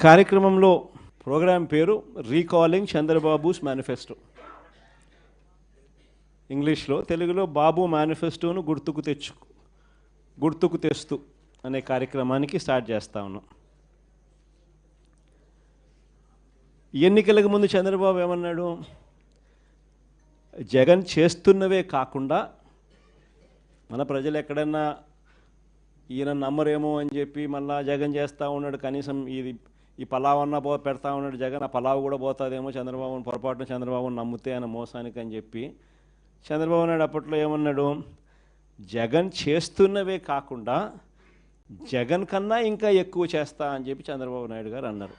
కార్యక్రమంలో ప్రోగ్రాం పేరు recalling Chandrababu's manifesto. ఇంగ్లీష్లో, తెలుగులో బాబు మేనిఫెస్టోను గుర్తుకు తెస్తూ అనే కార్యక్రమానికి స్టార్ట్ చేస్తా ఉన్నాం. ఎన్నికలకు ముందు చంద్రబాబు ఏమన్నాడు? జగన్ చేస్తున్నవే కాకుండా మన ప్రజలు ఎక్కడన్నా ఈయన నమ్మరేమో అని చెప్పి మళ్ళా జగన్ చేస్తూ ఉన్నాడు, కనీసం ఈ పలావన్నా పెడతా ఉన్నాడు జగన్, ఆ పలావు కూడా పోతుందేమో చంద్రబాబుని పొరపాటున చంద్రబాబుని నమ్మితే ఆయన మోసానికి అని చెప్పి చంద్రబాబు నాయుడు అప్పట్లో ఏమన్నాడు? జగన్ చేస్తున్నవే కాకుండా జగన్ కన్నా ఇంకా ఎక్కువ చేస్తా అని చెప్పి చంద్రబాబు నాయుడు గారు అన్నారు.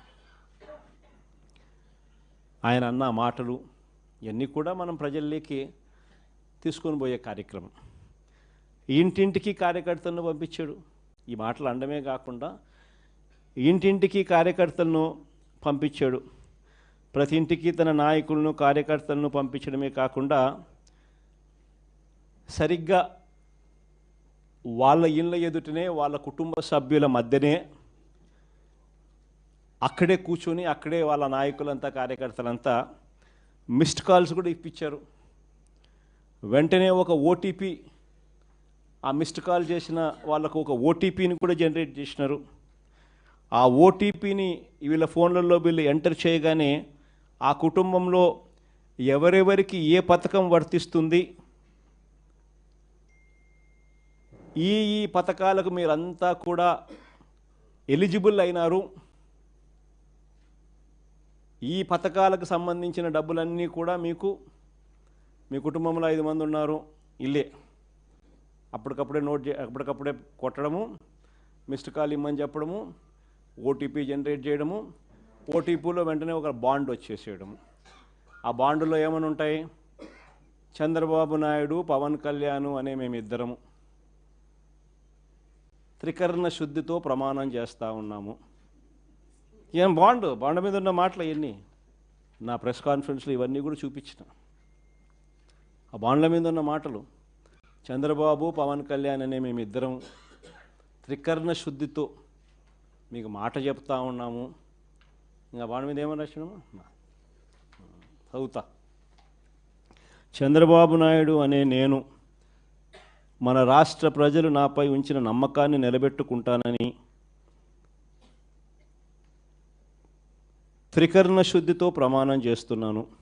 ఆయన అన్న మాటలు ఇవన్నీ కూడా మనం ప్రజల్లోకి తీసుకొని పోయే కార్యక్రమం. ఇంటింటికి కార్యకర్తలను పంపించాడు. ఈ మాటలు అనడమే కాకుండా ఇంటింటికి కార్యకర్తలను పంపించాడు. ప్రతి ఇంటికి తన నాయకులను కార్యకర్తలను పంపించడమే కాకుండా సరిగ్గా వాళ్ళ ఇళ్ళ ఎదుటనే వాళ్ళ కుటుంబ సభ్యుల మధ్యనే అక్కడే కూర్చొని అక్కడే వాళ్ళ నాయకులంతా కార్యకర్తలంతా మిస్డ్ కాల్స్ కూడా ఇప్పించారు. వెంటనే ఒక ఓటీపీ, ఆ మిస్డ్ కాల్ చేసిన వాళ్ళకు ఒక ఓటీపీని కూడా జనరేట్ చేసినారు. ఆ ఓటీపీని వీళ్ళ ఫోన్లలో వీళ్ళు ఎంటర్ చేయగానే ఆ కుటుంబంలో ఎవరెవరికి ఏ పథకం వర్తిస్తుంది, ఈ పథకాలకు మీరంతా కూడా ఎలిజిబుల్ అయినారు, ఈ పథకాలకు సంబంధించిన డబ్బులన్నీ కూడా మీకు, మీ కుటుంబంలో 5 మంది ఉన్నారు, ఇల్లే అప్పటికప్పుడే కొట్టడము, మిస్డ్ కాల్ ఇమ్మని చెప్పడము, ఓటీపీ జనరేట్ చేయడము, ఓటీపీలో వెంటనే ఒక బాండ్ వచ్చేసేయడము. ఆ బాండులో ఏమని ఉంటాయి? చంద్రబాబు నాయుడు, పవన్ కళ్యాణ్ అనే మేమిద్దరము త్రికరణ శుద్ధితో ప్రమాణం చేస్తూ ఉన్నాము. ఏం బాండ్ మీద ఉన్న మాటలు ఇవన్నీ నా ప్రెస్ కాన్ఫరెన్స్లో ఇవన్నీ కూడా చూపించిన. ఆ బాండ్ల మీద ఉన్న మాటలు, చంద్రబాబు పవన్ కళ్యాణ్ అనే మేమిద్దరం త్రికరణ శుద్ధితో మీకు మాట చెప్తా ఉన్నాము. ఇంకా బాండ్ మీద ఏమని రాసినాము చదువుతా. చంద్రబాబు నాయుడు అనే నేను మన రాష్ట్ర ప్రజలు నాపై ఉంచిన నమ్మకాన్ని నిలబెట్టుకుంటానని త్రికరణ శుద్ధితో ప్రమాణం చేస్తున్నాను.